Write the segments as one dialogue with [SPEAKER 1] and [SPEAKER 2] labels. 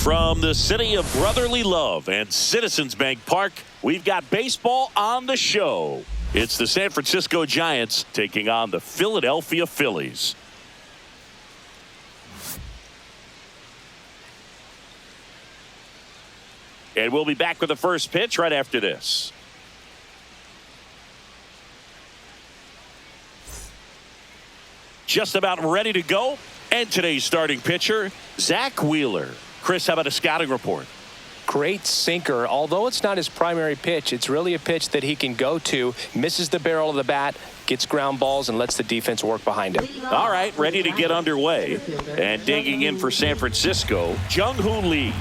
[SPEAKER 1] From the city of brotherly love and Citizens Bank Park, we've got baseball on the show. It's the San Francisco Giants taking on the Philadelphia Phillies. And we'll be back with the first pitch right after this. Just about ready to go. And today's starting pitcher, Zach Wheeler. Chris, how about a scouting report?
[SPEAKER 2] Great sinker. Although it's not his primary pitch, it's really a pitch that he can go to, misses the barrel of the bat, gets ground balls, and lets the defense work behind him.
[SPEAKER 1] All right, ready to get underway. And digging in for San Francisco, Jung-Hoo Lee.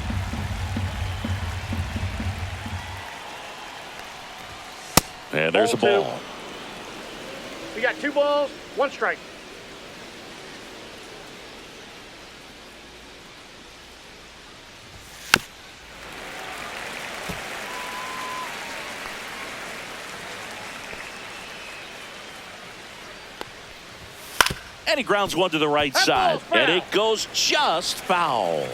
[SPEAKER 1] And there's a ball.
[SPEAKER 3] We got 2 balls, 1 strike.
[SPEAKER 1] And he grounds one to the right side. And it goes just foul.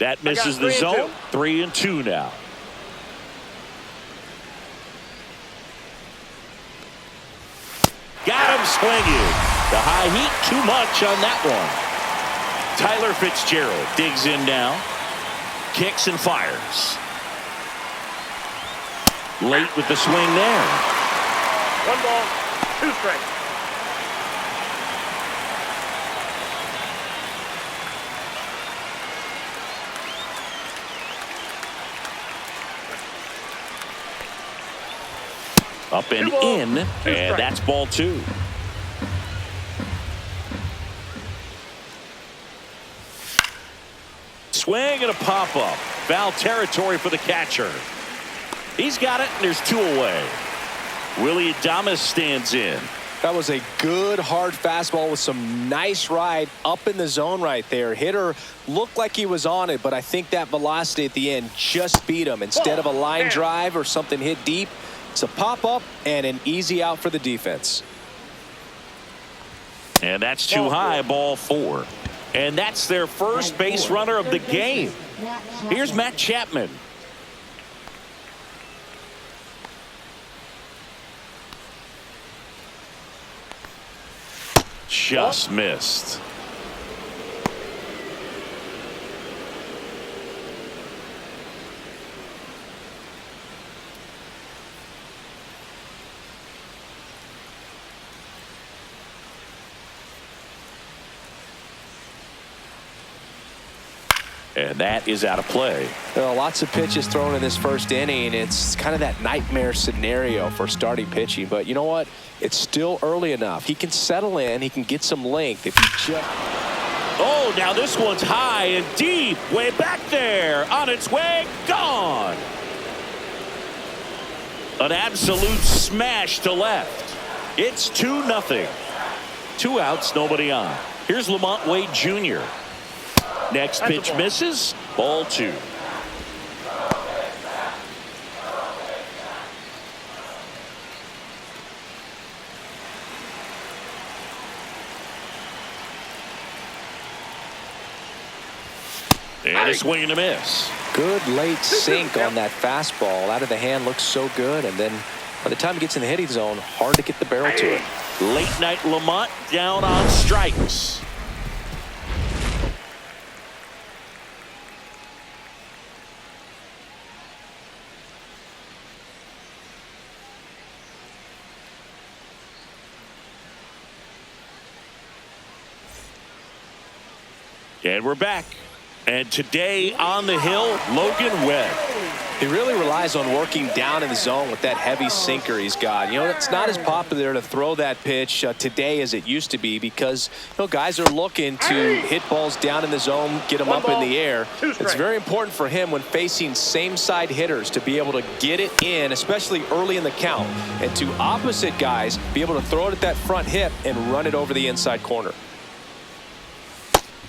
[SPEAKER 1] That misses the zone. 3-2 now. Got him swinging. The high heat, too much on that one. Tyler Fitzgerald digs in now. Kicks and fires. Late with the swing there.
[SPEAKER 3] 1 ball, 2 strikes.
[SPEAKER 1] Up and in, and that's ball 2. Swing and a pop-up. Foul territory for the catcher. He's got it, and there's 2 away. Willie Adames stands in.
[SPEAKER 2] That was a good hard fastball with some nice ride up in the zone right there. Hitter looked like he was on it, but I think that velocity at the end just beat him. Instead of a line drive or something hit deep, it's a pop-up and an easy out for the defense.
[SPEAKER 1] And that's too high, ball 4. And that's their first base runner of the game. Here's Matt Chapman. Just missed. And that is out of play.
[SPEAKER 2] There are lots of pitches thrown in this first inning. It's kind of that nightmare scenario for starting pitching. But you know what? It's still early enough. He can settle in. He can get some length if he just...
[SPEAKER 1] Oh, now this one's high and deep. Way back there. On its way. Gone. An absolute smash to left. It's 2-0. 2 outs, nobody on. Here's Lamont Wade Jr. Next pitch misses. Ball 2. And a swing and a miss.
[SPEAKER 2] Good late sink on that fastball. Out of the hand, looks so good. And then by the time it gets in the hitting zone, hard to get the barrel to it.
[SPEAKER 1] Late night Lamont down on strikes. And we're back. And today on the hill, Logan Webb.
[SPEAKER 2] He really relies on working down in the zone with that heavy sinker he's got. You know, it's not as popular to throw that pitch today as it used to be because, you know, guys are looking to hit balls down in the zone, get them up in the air. It's very important for him when facing same-side hitters to be able to get it in, especially early in the count, and to opposite guys be able to throw it at that front hip and run it over the inside corner.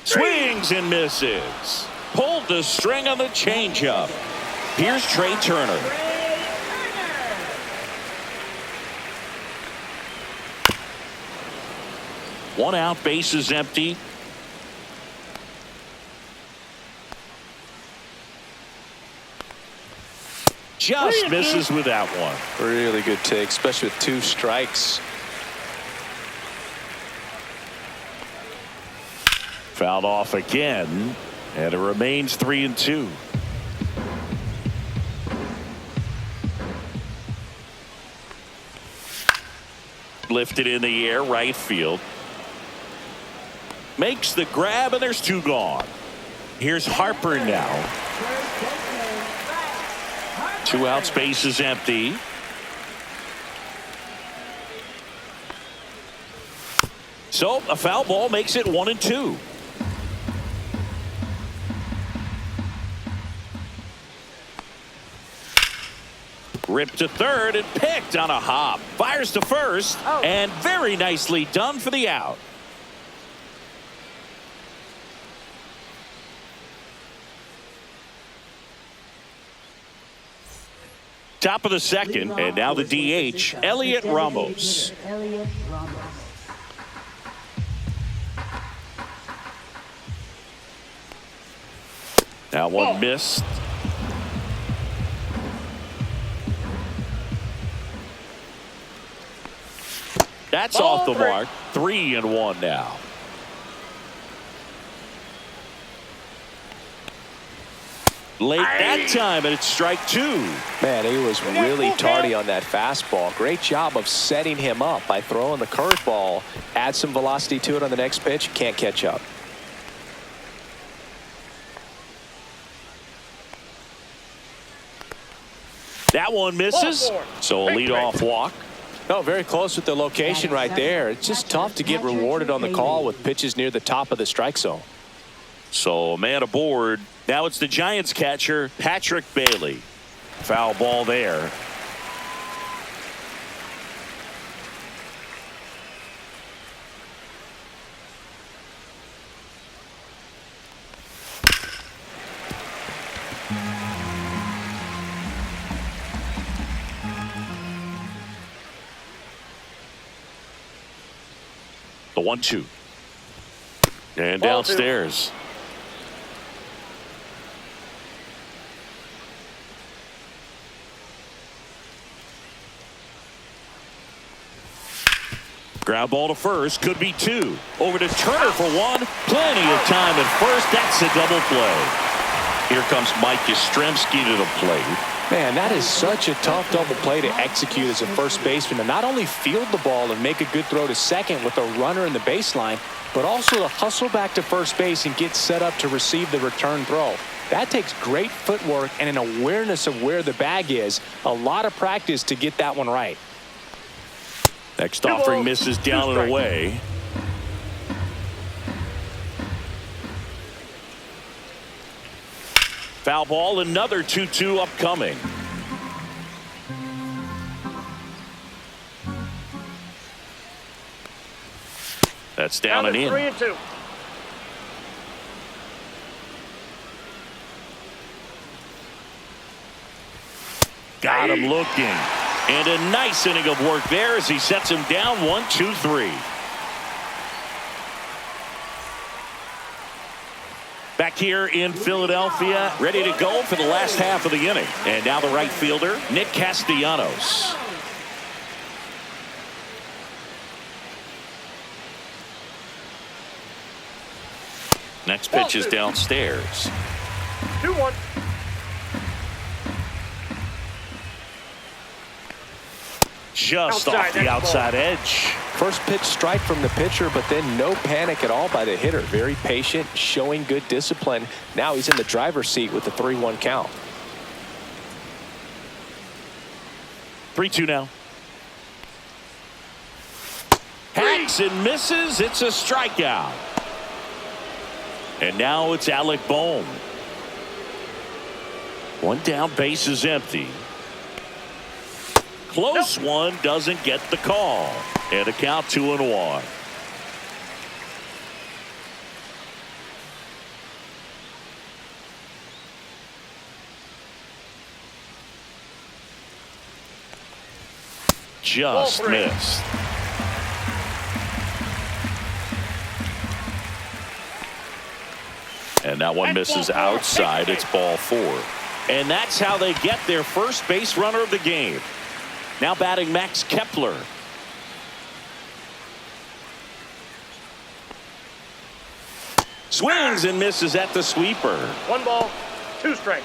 [SPEAKER 1] Swings and misses. Pulled the string on the changeup. Here's Trey Turner. 1 out, bases empty. Just misses with that one.
[SPEAKER 2] Really good take, especially with 2 strikes.
[SPEAKER 1] Fouled off again, and it remains 3-2. Lifted in the air, right field. Makes the grab, and there's 2 gone. Here's Harper now. 2 outs, bases empty. So a foul ball makes it 1-2. Ripped to third and picked on a hop. Fires to first, and very nicely done for the out. Top of the second, and now the DH, Elliot Ramos. Now one missed. That's off the mark. 3-1 now. Late that time, and it's strike 2.
[SPEAKER 2] Man, he was really tardy on that fastball. Great job of setting him up by throwing the curveball. Add some velocity to it on the next pitch. Can't catch up.
[SPEAKER 1] That one misses. So a leadoff walk.
[SPEAKER 2] No, very close with the location right there. It's just tough to get rewarded on the call with pitches near the top of the strike zone.
[SPEAKER 1] So a man aboard. Now it's the Giants catcher, Patrick Bailey. Foul ball there. The 1-2. And downstairs. Ground ball to first, could be 2. Over to Turner for 1. Plenty of time at first. That's a double play. Here comes Mike Yastrzemski to the plate.
[SPEAKER 2] Man, that is such a tough double play to execute as a first baseman, to not only field the ball and make a good throw to second with a runner in the baseline, but also to hustle back to first base and get set up to receive the return throw. That takes great footwork and an awareness of where the bag is. A lot of practice to get that one right.
[SPEAKER 1] Next offering misses down and away. Foul ball, another 2-2 upcoming. That's down and in.
[SPEAKER 3] 3-2.
[SPEAKER 1] Got him looking. And a nice inning of work there as he sets him down 1-2-3. Back here in Philadelphia, ready to go for the last half of the inning. And now the right fielder, Nick Castellanos. Next pitch is downstairs.
[SPEAKER 3] 2-1.
[SPEAKER 1] Just off the outside edge.
[SPEAKER 2] First pitch strike from the pitcher, but then no panic at all by the hitter. Very patient, showing good discipline. Now he's in the driver's seat with the 3-1 count.
[SPEAKER 1] 3-2 now. Hacks and misses. It's a strikeout. And now it's Alec Bohm. One down, base is empty. Close one, doesn't get the call. And a count 2-1. Just missed. And that one misses outside. It's ball 4. And that's how they get their first base runner of the game. Now batting Max Kepler. Swings and misses at the sweeper.
[SPEAKER 3] 1 ball, 2 strikes.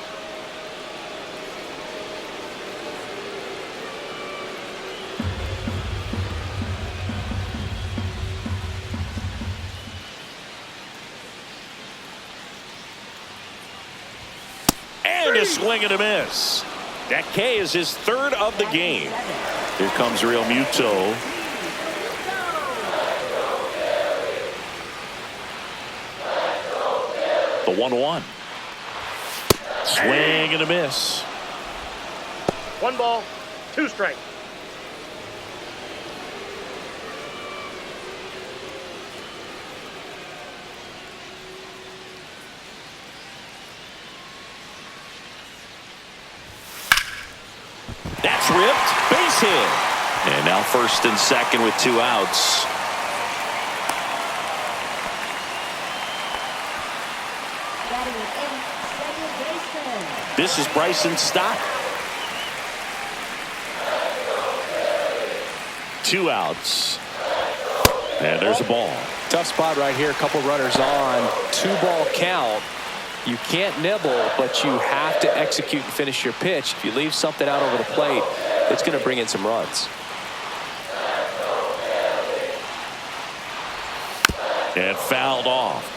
[SPEAKER 1] And a swing and a miss. That K is his 3rd of the game. Here comes Real Muto. The 1-1. Swing and a miss.
[SPEAKER 3] 1 ball, 2 strikes.
[SPEAKER 1] That's ripped. Base hit. And now 1st and 2nd with 2 outs. This is Bryson Stott. 2 outs. And there's a ball.
[SPEAKER 2] Tough spot right here. A couple runners on. 2-ball count. You can't nibble, but you have to execute and finish your pitch. If you leave something out over the plate, it's going to bring in some runs.
[SPEAKER 1] And fouled off.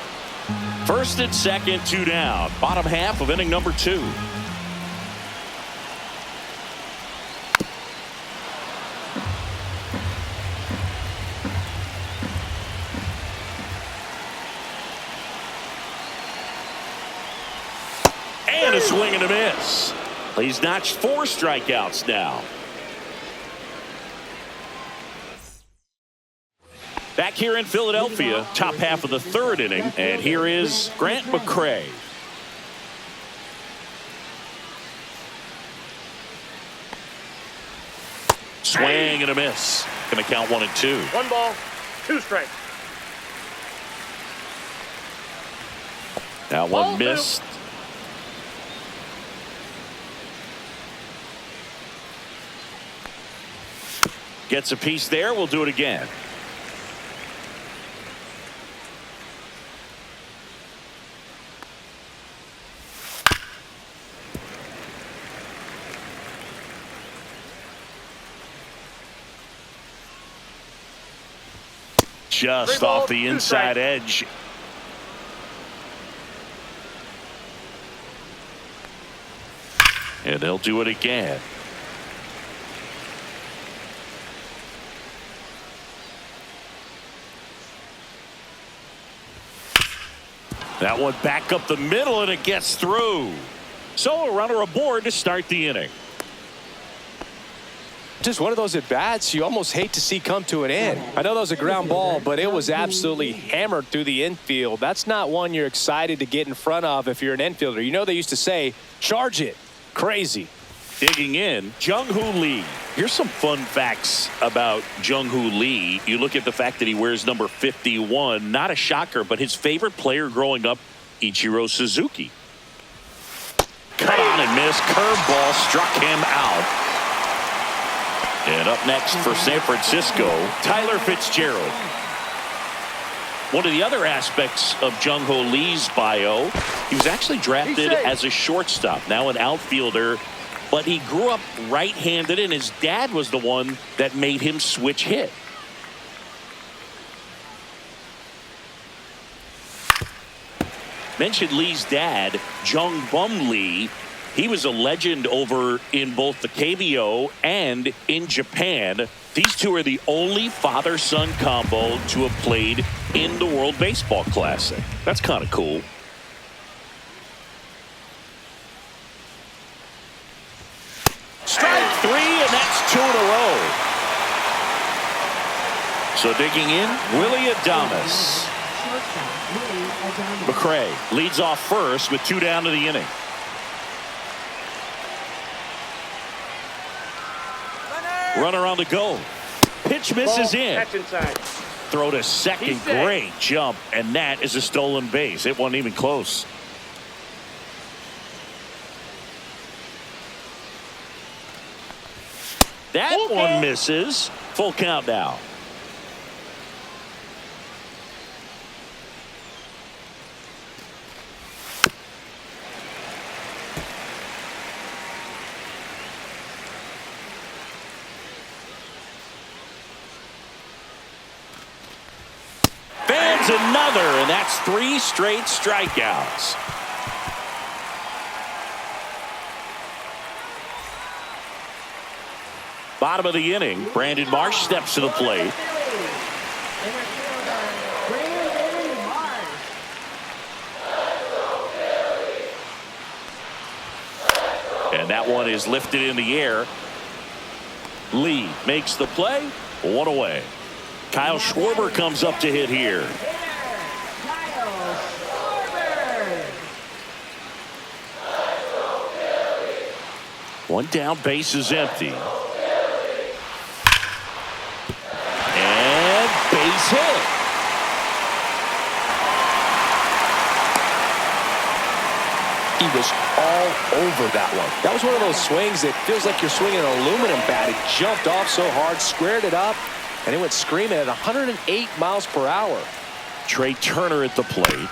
[SPEAKER 1] 1st and 2nd, 2 down. Bottom half of inning number 2. And a swing and a miss. He's notched 4 strikeouts now. Back here in Philadelphia, top half of the 3rd inning, and here is Grant McCray. Swing and a miss. Going to count 1 and 2.
[SPEAKER 3] 1 ball, 2 strikes.
[SPEAKER 1] Now one missed. Gets a piece there. We'll do it again. Just off the inside edge. And they'll do it again. That one back up the middle, and it gets through. So a runner aboard to start the inning.
[SPEAKER 2] Just one of those at-bats you almost hate to see come to an end. I know that was a ground ball, but it was absolutely hammered through the infield. That's not one you're excited to get in front of if you're an infielder. You know they used to say, charge it. Crazy.
[SPEAKER 1] Digging in, Jung-Hoo Lee. Here's some fun facts about Jung-Hoo Lee. You look at the fact that he wears number 51. Not a shocker, but his favorite player growing up, Ichiro Suzuki. Cut on and miss. Curveball struck him out. And up next for San Francisco, Tyler Fitzgerald. One of the other aspects of Jung-Hoo Lee's bio, he was actually drafted as a shortstop, now an outfielder. But he grew up right-handed, and his dad was the one that made him switch hit. Mentioned Lee's dad, Jung Bum Lee. He was a legend over in both the KBO and in Japan. These two are the only father-son combo to have played in the World Baseball Classic. That's kind of cool. Strike 3, and that's 2 in a row. So digging in, Willie Adames. McCray leads off first with 2 down to the inning. Runner on the go. Pitch misses in.
[SPEAKER 3] That's inside.
[SPEAKER 1] Throw to second. Great jump, and that is a stolen base. It wasn't even close. That one misses. Full count now. Fans another, and that's 3 straight strikeouts. Bottom of the inning, Brandon Marsh steps to the plate. And that one is lifted in the air. Lee makes the play. 1 away. Kyle Schwarber comes up to hit here. One down, base is empty. Base hit.
[SPEAKER 2] He was all over that one. That was one of those swings that feels like you're swinging an aluminum bat. It jumped off so hard, squared it up, and it went screaming at 108 miles per hour.
[SPEAKER 1] Trey Turner at the plate.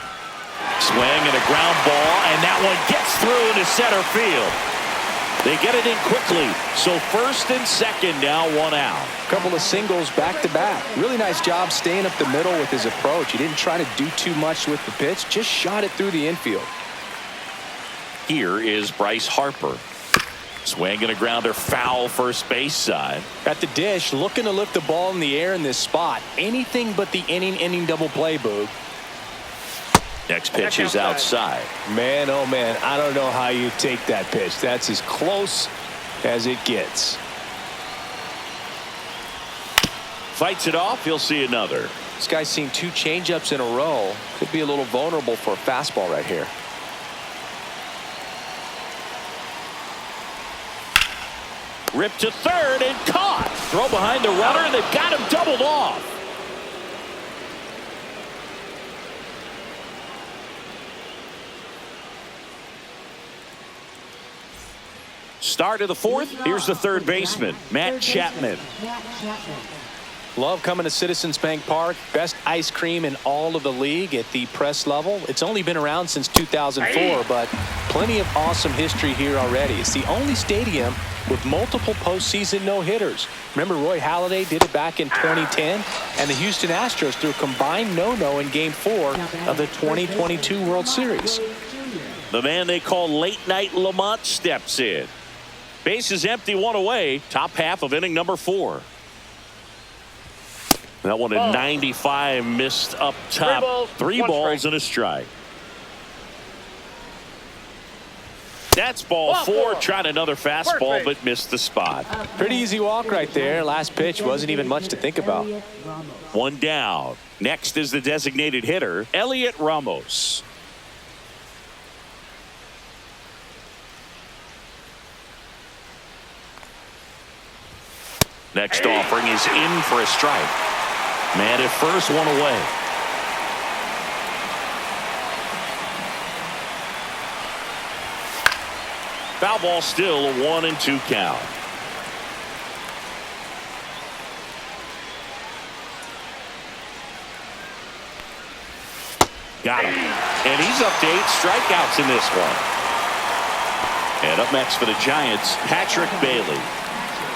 [SPEAKER 1] Swing and a ground ball, and that one gets through into center field. They get it in quickly, so first and second now, 1 out.
[SPEAKER 2] Couple of singles back to back. Really nice job staying up the middle with his approach. He didn't try to do too much with the pitch, just shot it through the infield.
[SPEAKER 1] Here is Bryce Harper. Swing and a grounder, foul first base side.
[SPEAKER 2] At the dish, looking to lift the ball in the air in this spot. Anything but the inning double play, Boog.
[SPEAKER 1] Next pitch is outside.
[SPEAKER 2] Man, oh man, I don't know how you take that pitch. That's as close as it gets.
[SPEAKER 1] Fights it off. He'll see another.
[SPEAKER 2] This guy's seen 2 changeups in a row. Could be a little vulnerable for a fastball right here.
[SPEAKER 1] Ripped to third and caught. Throw behind the runner. They've got him doubled off. Start of the 4th. Here's the third baseman, Matt Chapman.
[SPEAKER 2] Love coming to Citizens Bank Park. Best ice cream in all of the league at the press level. It's only been around since 2004, but plenty of awesome history here already. It's the only stadium with multiple postseason no-hitters. Remember Roy Halladay did it back in 2010, and the Houston Astros threw a combined no-no in Game 4 of the 2022 World Series.
[SPEAKER 1] The man they call Late Night Lamont steps in. Base is empty, 1 away. Top half of inning number 4. That one at 95, missed up top. 3 balls and a strike. That's ball 4. Tried another fastball, but missed the spot.
[SPEAKER 2] Pretty easy walk right there. Last pitch wasn't even much to think about.
[SPEAKER 1] 1 down. Next is the designated hitter, Elliot Ramos. Next offering is in for a strike. Man at first, 1 away. Foul ball still, a 1-2 count. Got him. And he's up to 8 strikeouts in this one. And up next for the Giants, Patrick Bailey.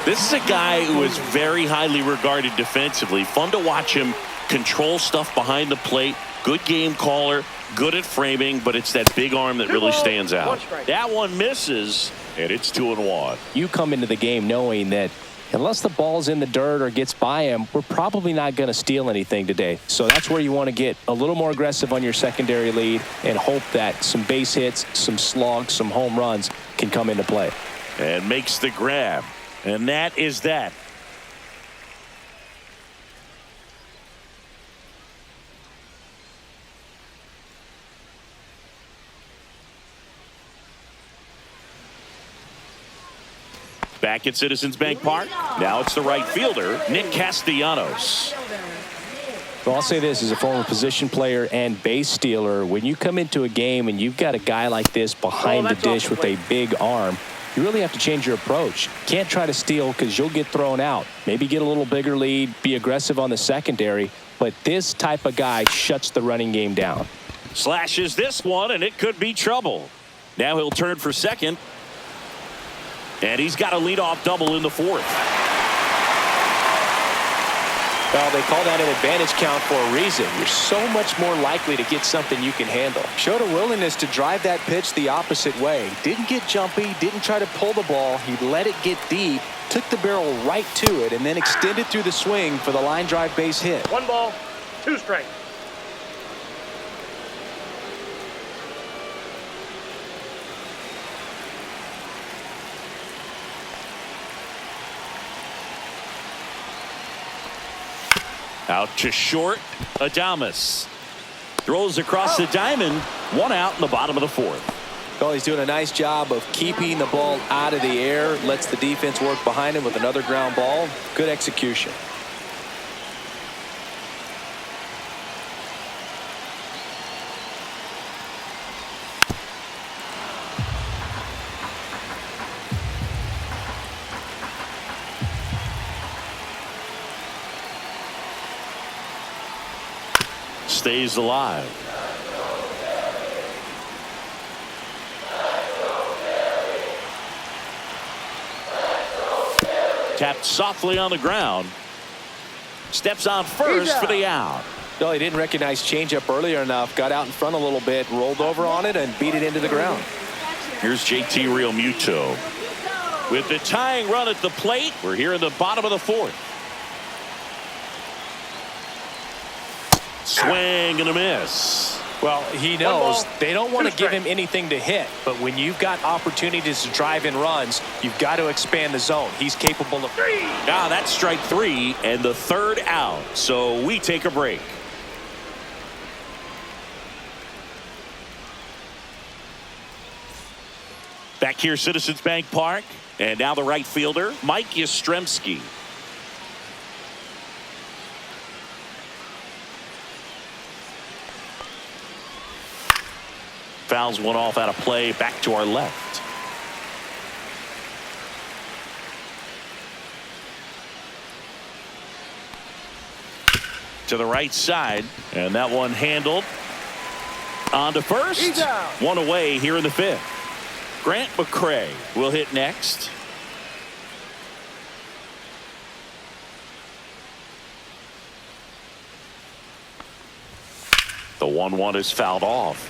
[SPEAKER 1] This is a guy who is very highly regarded defensively. Fun to watch him control stuff behind the plate. Good game caller, good at framing, but it's that big arm that really stands out. That one misses, and it's 2-1.
[SPEAKER 2] You come into the game knowing that unless the ball's in the dirt or gets by him, we're probably not going to steal anything today. So that's where you want to get a little more aggressive on your secondary lead and hope that some base hits, some slugs, some home runs can come into play.
[SPEAKER 1] And makes the grab. And that is that. Back at Citizens Bank Park. Now it's the right fielder, Nick Castellanos.
[SPEAKER 2] Well, I'll say this as a former position player and base stealer. When you come into a game and you've got a guy like this behind the dish with a big arm, you really have to change your approach. Can't try to steal because you'll get thrown out. Maybe get a little bigger lead, be aggressive on the secondary, but this type of guy shuts the running game down.
[SPEAKER 1] Slashes this one, and it could be trouble. Now he'll turn for second. And he's got a leadoff double in the fourth.
[SPEAKER 2] Well, they call that an advantage count for a reason. You're so much more likely to get something you can handle. Showed a willingness to drive that pitch the opposite way. Didn't get jumpy, didn't try to pull the ball. He let it get deep, took the barrel right to it, and then extended through the swing for the line drive base hit.
[SPEAKER 3] 1 ball, 2 strikes.
[SPEAKER 1] Out to short. Adames throws across the diamond. 1 out in the bottom of the fourth.
[SPEAKER 2] Well, he's doing a nice job of keeping the ball out of the air. Lets the defense work behind him with another ground ball. Good execution.
[SPEAKER 1] Stays alive. Tapped softly on the ground. Steps on first for the out.
[SPEAKER 2] Well, he didn't recognize changeup earlier enough. Got out in front a little bit, rolled over on it, and beat it into the ground.
[SPEAKER 1] Here's JT Realmuto with the tying run at the plate. We're here in the bottom of the fourth. Swing and a miss.
[SPEAKER 2] Well, he knows they don't want to give him anything to hit, but when you've got opportunities to drive in runs, you've got to expand the zone. He's capable of.
[SPEAKER 1] Now that's strike 3 and the third out. So we take a break. Back here, Citizens Bank Park, and now the right fielder, Mike Yastrzemski. Fouls one off out of play. Back to our left. To the right side, and that one handled. On to first. 1 away here in the 5th. Grant McCray will hit next. The 1-1 is fouled off.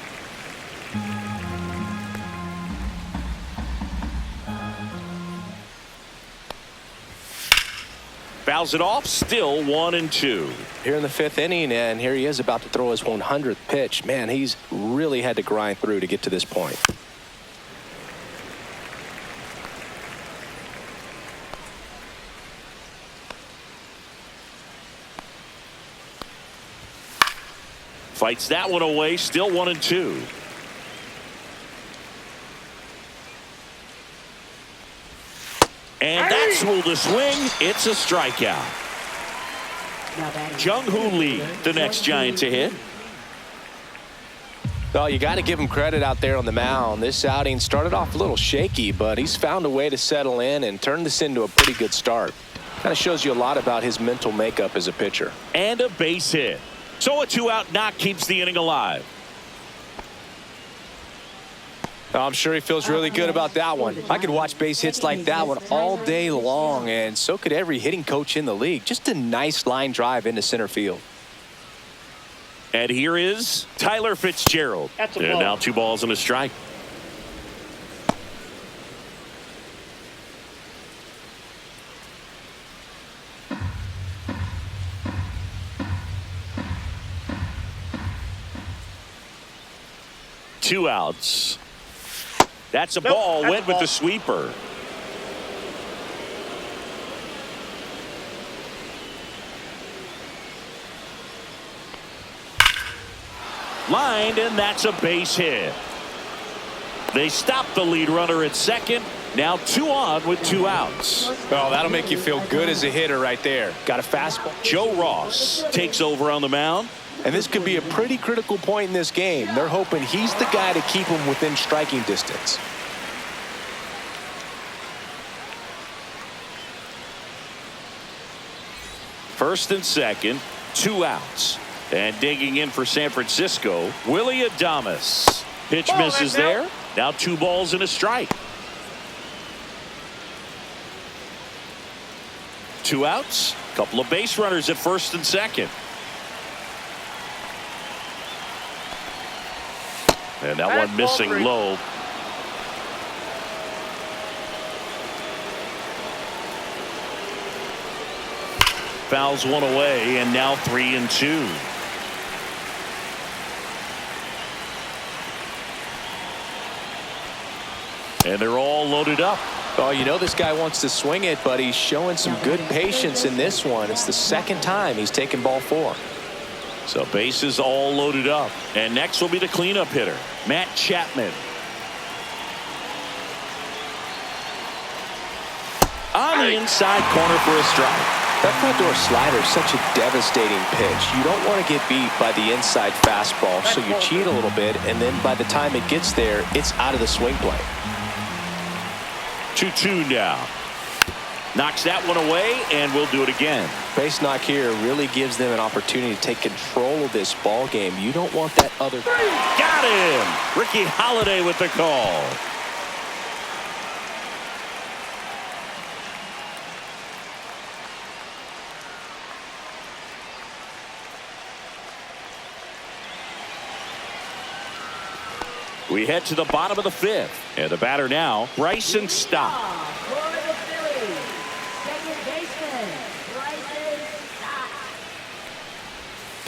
[SPEAKER 1] Fouls it off, still 1-2.
[SPEAKER 2] Here in the 5th inning, and here he is about to throw his 100th pitch. Man, he's really had to grind through to get to this point.
[SPEAKER 1] Fights that one away, still 1-2. And that's ruled a swing. It's a strikeout. Jung-Hoo Lee, the next Giant to hit.
[SPEAKER 2] Well, you got to give him credit out there on the mound. This outing started off a little shaky, but he's found a way to settle in and turn this into a pretty good start. Kind of shows you a lot about his mental makeup as a pitcher.
[SPEAKER 1] And a base hit. So a 2-out knock keeps the inning alive.
[SPEAKER 2] I'm sure he feels really good about that one. I could watch base hits like that one all day long, and so could every hitting coach in the league. Just a nice line drive into center field.
[SPEAKER 1] And here is Tyler Fitzgerald.
[SPEAKER 3] That's a
[SPEAKER 1] and
[SPEAKER 3] ball.
[SPEAKER 1] now 2 balls and a strike. Two outs. That's a ball. Went with the sweeper. Lined, and that's a base hit. They stop the lead runner at second. Now 2 on with 2 outs.
[SPEAKER 2] Well, that'll make you feel good as a hitter right there. Got a fastball.
[SPEAKER 1] Joe Ross takes over on the mound.
[SPEAKER 2] And this could be a pretty critical point in this game. They're hoping he's the guy to keep them within striking distance.
[SPEAKER 1] First and second, 2 outs. And digging in for San Francisco, Willie Adames. Pitch misses there. Now 2 balls and a strike. 2 outs. Couple of base runners at first and second. And that one missing low. Fouls one away, and now 3-2. And they're all loaded up.
[SPEAKER 2] Oh, you know this guy wants to swing it, but he's showing some good patience in this one. It's the second time he's taken ball 4.
[SPEAKER 1] So bases all loaded up. And next will be the cleanup hitter, Matt Chapman. On the inside corner for a strike.
[SPEAKER 2] That front door slider is such a devastating pitch. You don't want to get beat by the inside fastball, so you cheat a little bit, and then by the time it gets there, it's out of the swing plane.
[SPEAKER 1] 2-2 now. Knocks that one away, and we'll do it again.
[SPEAKER 2] Base knock here really gives them an opportunity to take control of this ball game. You don't want that other.
[SPEAKER 1] Got him! Ricky Holiday with the call. We head to the bottom of the 5th. And the batter now, Bryson Stott.
[SPEAKER 4] For the Phillies, second baseman, Bryson Stott.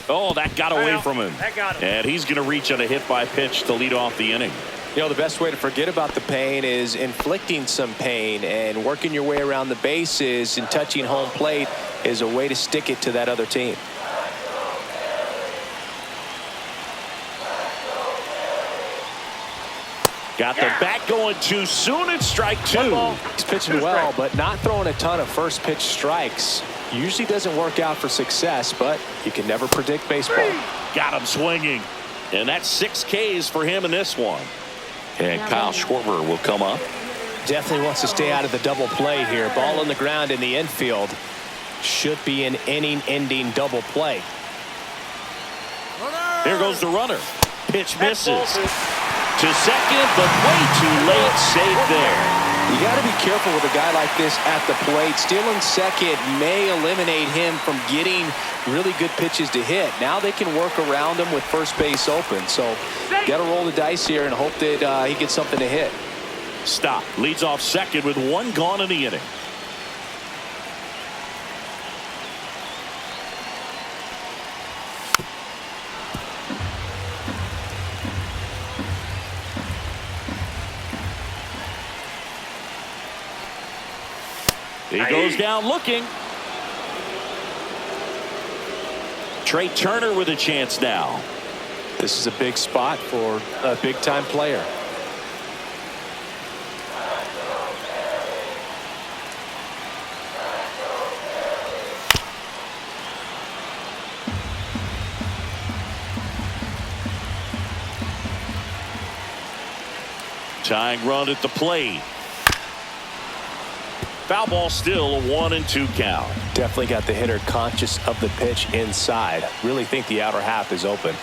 [SPEAKER 1] Oh, that got away from him.
[SPEAKER 3] That got him.
[SPEAKER 1] And he's going to reach on a hit by pitch to lead off the inning.
[SPEAKER 2] You know, the best way to forget about the pain is inflicting some pain, and working your way around the bases and touching home plate is a way to stick it to that other team.
[SPEAKER 1] Got the bat going too soon. It's strike 2.
[SPEAKER 2] He's pitching well, but not throwing a ton of first pitch strikes. Usually doesn't work out for success, but you can never predict baseball.
[SPEAKER 1] Got him swinging. And that's 6 Ks for him in this one. And Kyle Schwarber will come up.
[SPEAKER 2] Definitely wants to stay out of the double play here. Ball on the ground in the infield. Should be an inning-ending double play.
[SPEAKER 1] Here goes the runner. Pitch misses. To second, but way too late. Safe there.
[SPEAKER 2] You got to be careful with a guy like this at the plate. Stealing second may eliminate him from getting really good pitches to hit. Now they can work around him with first base open. So got to roll the dice here and hope that he gets something to hit.
[SPEAKER 1] Stop. Leads off second with 1 gone in the inning. He goes down looking. Trey Turner with a chance now.
[SPEAKER 2] This is a big spot for a big-time player.
[SPEAKER 1] Tying run at the plate. Foul ball, still a 1-2 count.
[SPEAKER 2] Definitely got the hitter conscious of the pitch inside. Really think the outer half is open.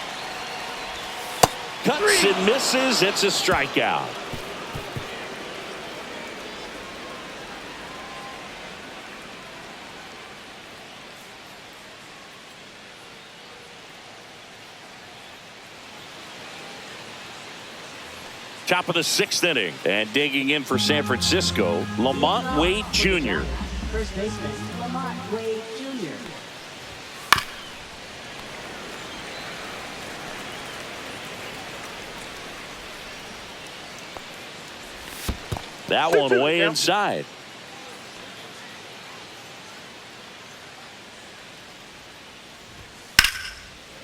[SPEAKER 1] Cuts and misses. It's a strikeout. Top of the 6th inning, and digging in for San Francisco, Lamont Wade Jr.
[SPEAKER 4] First baseman, Lamont Wade Jr.
[SPEAKER 1] That one way inside.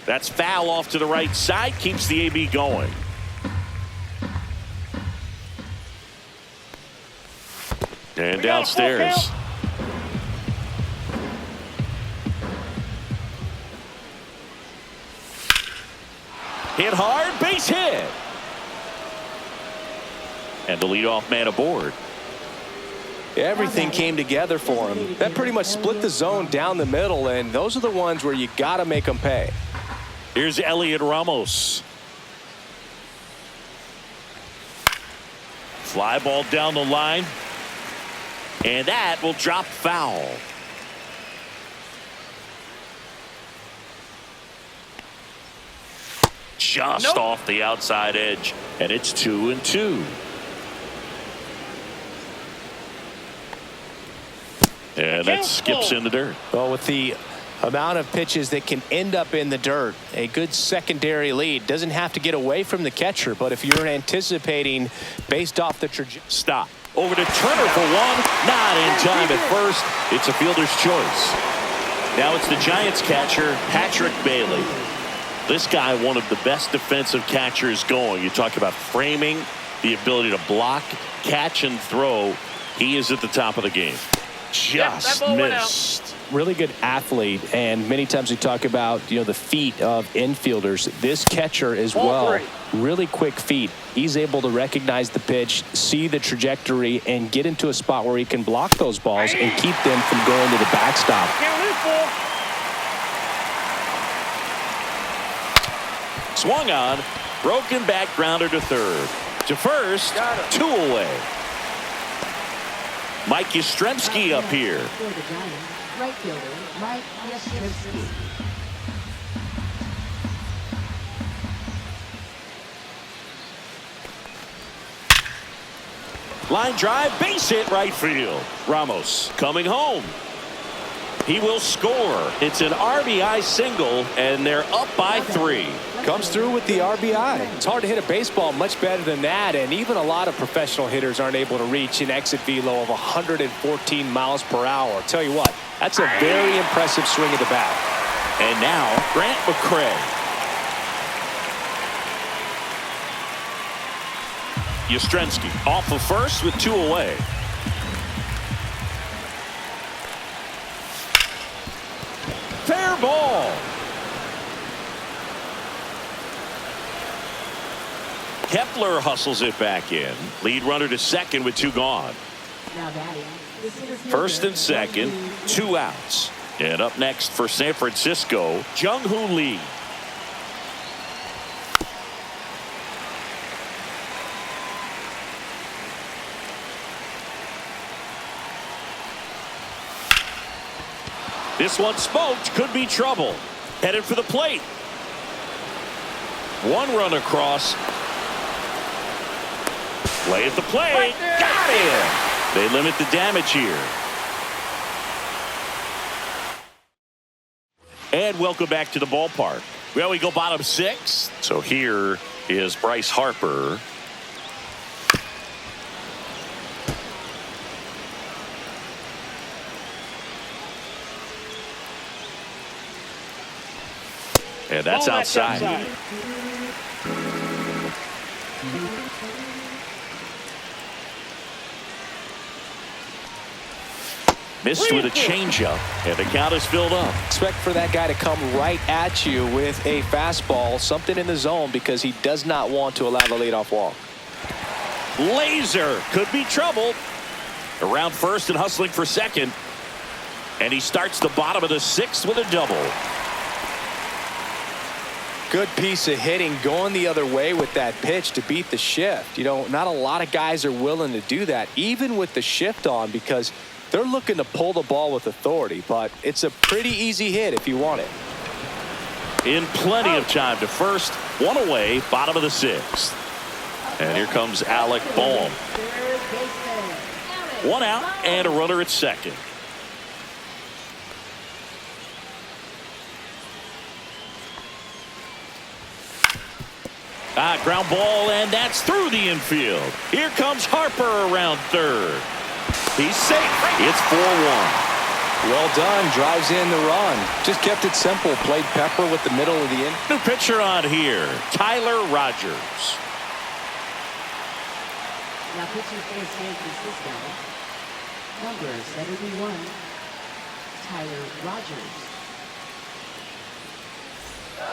[SPEAKER 1] That's foul off to the right side, keeps the AB going. And downstairs. Hit hard, base hit. And the leadoff man aboard.
[SPEAKER 2] Everything came together for him. That pretty much split the zone down the middle, and those are the ones where you got to make them pay.
[SPEAKER 1] Here's Elliot Ramos. Fly ball down the line. And that will drop foul. Just off the outside edge. And it's 2-2. And that skips in the dirt.
[SPEAKER 2] Well, with the amount of pitches that can end up in the dirt, a good secondary lead. Doesn't have to get away from the catcher, but if you're anticipating based off the trajectory.
[SPEAKER 1] Stop. Over to Turner for one. Not in time at first. It's a fielder's choice. Now it's the Giants catcher, Patrick Bailey. This guy, one of the best defensive catchers going. You talk about framing, the ability to block, catch, and throw. He is at the top of the game. Just missed.
[SPEAKER 2] Really good athlete, and many times we talk about the feet of infielders. This catcher as well, really quick feet. He's able to recognize the pitch, see the trajectory, and get into a spot where he can block those balls and keep them from going to the backstop.
[SPEAKER 1] Swung on, broken back grounder to third. To first, 2 away. Mike Yastrzemski up here.
[SPEAKER 4] For the Giants, right fielder Mike Yastrzemski.
[SPEAKER 1] Line drive, base hit right field. Ramos coming home. He will score. It's an RBI single, and they're up by 3.
[SPEAKER 2] Comes through with the RBI. It's hard to hit a baseball much better than that, and even a lot of professional hitters aren't able to reach an exit velo of 114 miles per hour. I'll tell you what, that's a very impressive swing of the bat.
[SPEAKER 1] And now Grant McCray. Yastrzemski off of first with 2 away. Fair ball. Kepler hustles it back in. Lead runner to second with 2 gone.
[SPEAKER 4] Now batting, the center fielder,
[SPEAKER 1] First and second, 2 outs. And up next for San Francisco, Jung-Hoo Lee. This one smoked, could be trouble. Headed for the plate. 1 run across. Play at the plate. Got him. They limit the damage here. And welcome back to the ballpark. Well, we go bottom 6. So here is Bryce Harper. And that's outside. Missed with a changeup, and the count is filled up.
[SPEAKER 2] Expect for that guy to come right at you with a fastball, something in the zone, because he does not want to allow the leadoff walk.
[SPEAKER 1] Laser could be trouble. Around first and hustling for second. And he starts the bottom of the 6th with a double.
[SPEAKER 2] Good piece of hitting going the other way with that pitch to beat the shift. Not a lot of guys are willing to do that, even with the shift on, because they're looking to pull the ball with authority, but it's a pretty easy hit if you want it.
[SPEAKER 1] In plenty of time to first, 1 away, bottom of the 6th. And here comes Alec Bohm. 1 out and a runner at second. Ground ball, and that's through the infield. Here comes Harper around third. He's safe. It's 4-1.
[SPEAKER 2] Well done. Drives in the run. Just kept it simple. Played pepper with the middle of the inning.
[SPEAKER 1] New pitcher on here, Tyler Rogers.
[SPEAKER 4] Now pitching for San Francisco, number 71, Tyler Rogers.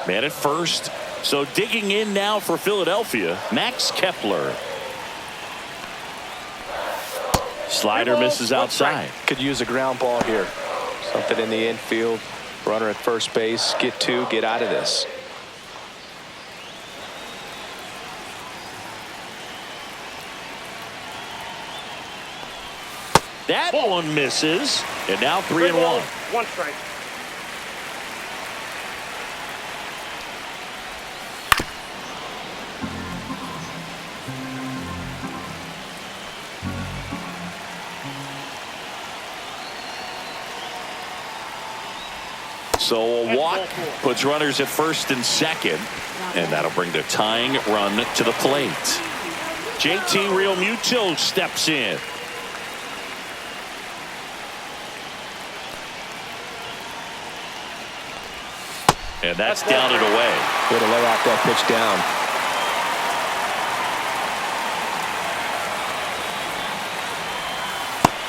[SPEAKER 1] Man at first. So digging in now for Philadelphia, Max Kepler. Slider misses outside.
[SPEAKER 2] Could use a ground ball here. Something in the infield. Runner at first base. Get two. Get out of this.
[SPEAKER 1] That one misses. And now 3-1.
[SPEAKER 3] One strike.
[SPEAKER 1] So a walk puts runners at first and second, and that'll bring the tying run to the plate. JT Realmuto steps in. And that's down and away.
[SPEAKER 2] Way to lay out that pitch down.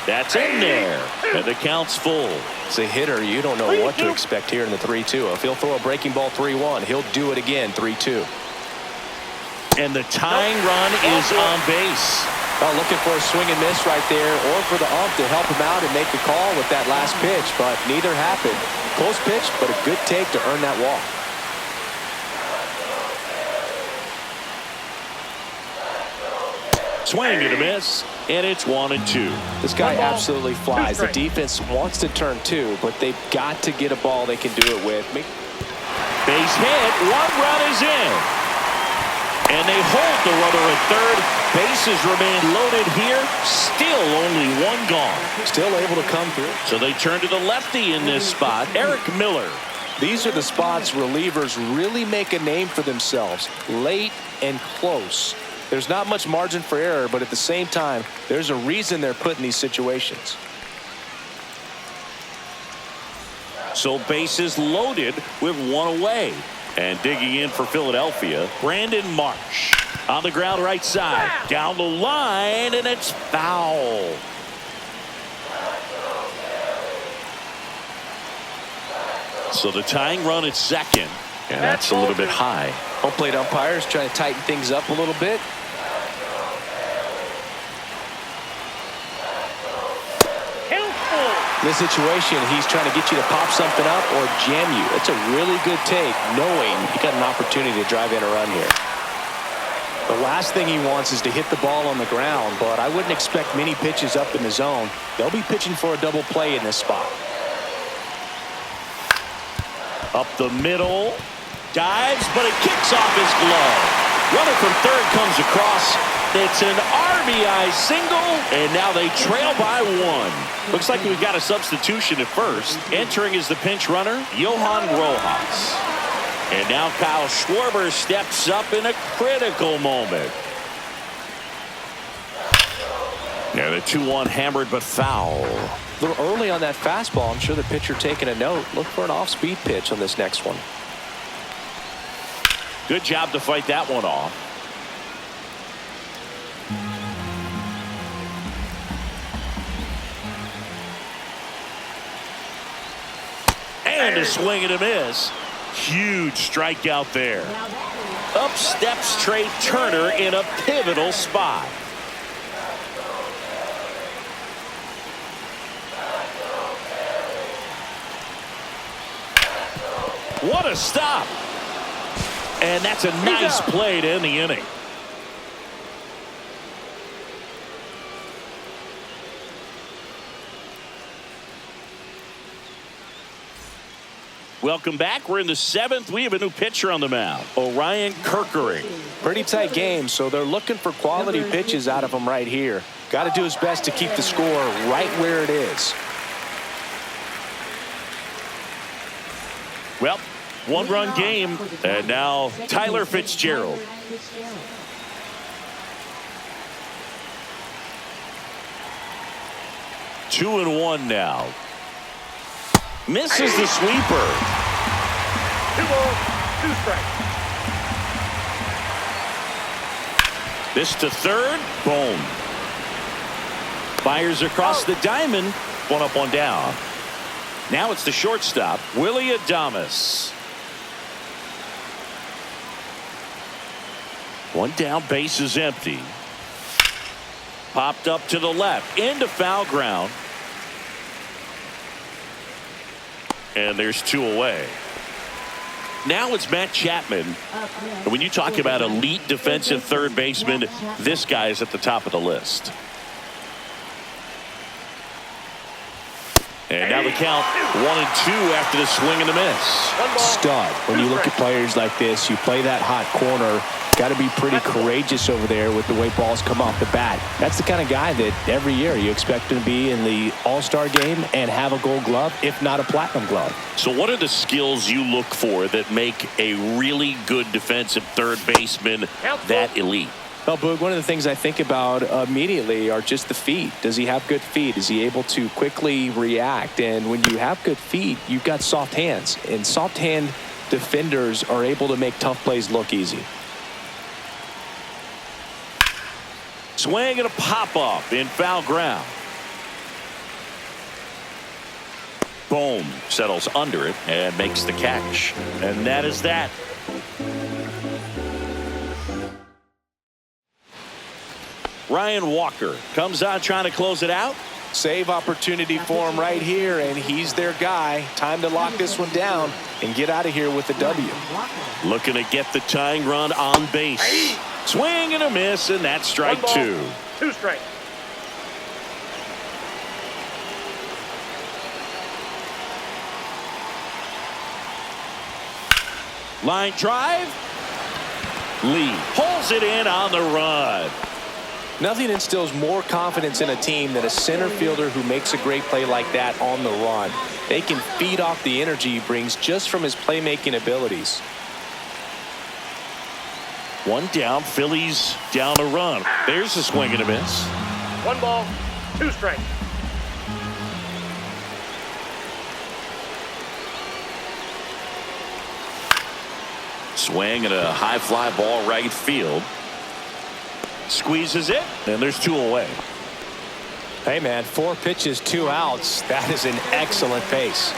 [SPEAKER 1] That's in there. And the count's full.
[SPEAKER 2] As a hitter, you don't know what to expect here in the 3-2. If he'll throw a breaking ball 3-1, he'll do it again 3-2.
[SPEAKER 1] And the tying run is on base.
[SPEAKER 2] Well, looking for a swing and miss right there, or for the ump to help him out and make the call with that last pitch, but neither happened. Close pitch, but a good take to earn that walk.
[SPEAKER 1] Swing and a miss, and it's 1-2.
[SPEAKER 2] This guy absolutely flies. The defense wants to turn two, but they've got to get a ball they can do it with.
[SPEAKER 1] Base hit, 1 run is in. And they hold the runner at third. Bases remain loaded here. Still only 1 gone.
[SPEAKER 2] Still able to come through.
[SPEAKER 1] So they turn to the lefty in this spot, Eric Miller.
[SPEAKER 2] These are the spots relievers really make a name for themselves. Late and close. There's not much margin for error, but at the same time, there's a reason they're put in these situations.
[SPEAKER 1] So bases loaded with 1 away. And digging in for Philadelphia, Brandon Marsh. On the ground right side. Down the line, and it's foul. So the tying run at second. And that's a little bit high.
[SPEAKER 2] Home plate umpires trying to tighten things up a little bit. In this situation, he's trying to get you to pop something up or jam you. That's a really good take, knowing you got an opportunity to drive in a run here. The last thing he wants is to hit the ball on the ground, but I wouldn't expect many pitches up in the zone. They'll be pitching for a double play in this spot.
[SPEAKER 1] Up the middle. Dives, but it kicks off his glove. Runner from third comes across. It's an RBI single, and now they trail by 1. Looks like we've got a substitution at first. Entering as the pinch runner, Johan Rojas. And now Kyle Schwarber steps up in a critical moment. Yeah, the 2-1 hammered but foul.
[SPEAKER 2] A little early on that fastball. I'm sure the pitcher taking a note. Look for an off-speed pitch on this next one.
[SPEAKER 1] Good job to fight that one off. And a swing and a miss. Huge strikeout there. Up steps Trey Turner in a pivotal spot. What a stop. And that's a nice play to end the inning. Welcome back. We're in the 7th. We have a new pitcher on the mound, Orion Kerkering.
[SPEAKER 2] Pretty tight game, so they're looking for quality pitches out of him right here. Got to do his best to keep the score right where it is.
[SPEAKER 1] Well, 1-run game, and now Tyler Fitzgerald. Two and one now. Misses the sweeper.
[SPEAKER 3] 2 balls, 2 strikes.
[SPEAKER 1] This to third. Boom. Fires across the diamond. 1 up, 1 down. Now it's the shortstop, Willie Adames. 1 down, base is empty. Popped up to the left into foul ground. And there's 2 away. Now it's Matt Chapman. And when you talk about elite defensive third baseman, this guy is at the top of the list. And now the count 1-2 after the swing and the miss.
[SPEAKER 2] Stud. When you look at players like this, you play that hot corner. Got to be pretty courageous over there with the way balls come off the bat. That's the kind of guy that every year you expect him to be in the All-Star game and have a Gold Glove, if not a Platinum Glove.
[SPEAKER 1] So what are the skills you look for that make a really good defensive third baseman that elite?
[SPEAKER 2] Well, Boog, one of the things I think about immediately are just the feet. Does he have good feet? Is he able to quickly react? And when you have good feet, you've got soft hands. And soft hand defenders are able to make tough plays look easy.
[SPEAKER 1] Swing and a pop-up in foul ground. Bohm settles under it and makes the catch. And that is that. Ryan Walker comes on trying to close it out.
[SPEAKER 2] Save opportunity for him right here, and he's their guy. Time to lock this one down and get out of here with the W.
[SPEAKER 1] Looking to get the tying run on base. Swing and a miss, and that's strike 2.
[SPEAKER 3] 2 strikes.
[SPEAKER 1] Line drive. Lee pulls it in on the run.
[SPEAKER 2] Nothing instills more confidence in a team than a center fielder who makes a great play like that on the run. They can feed off the energy he brings just from his playmaking abilities.
[SPEAKER 1] 1 down, Phillies down a run. There's a swing and a miss.
[SPEAKER 3] 1 ball, 2 strikes.
[SPEAKER 1] Swing and a high fly ball right field. Squeezes it, and there's 2 away.
[SPEAKER 2] Hey, man, 4 pitches, 2 outs. That is an excellent pace.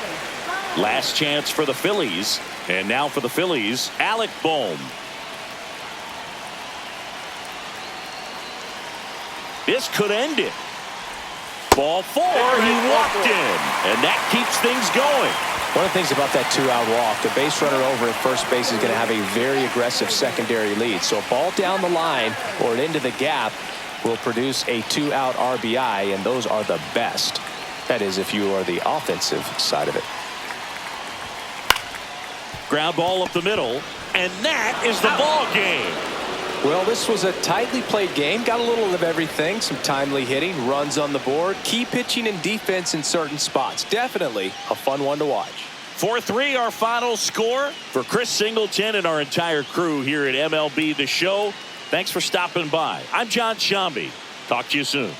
[SPEAKER 1] Last chance for the Phillies. And now for the Phillies, Alec Bohm. This could end it. Ball 4, he walked in, and that keeps things going.
[SPEAKER 2] One of the things about that 2-out walk, the base runner over at first base is going to have a very aggressive secondary lead. So a ball down the line or into the gap will produce a 2-out RBI, and those are the best. That is, if you are the offensive side of it.
[SPEAKER 1] Ground ball up the middle, and that is the ball game.
[SPEAKER 2] Well, this was a tightly played game. Got a little of everything. Some timely hitting, runs on the board, key pitching and defense in certain spots. Definitely a fun one to watch.
[SPEAKER 1] 4-3 our final score. For Chris Singleton and our entire crew here at MLB The Show, thanks for stopping by. I'm John Shambi. Talk to you soon.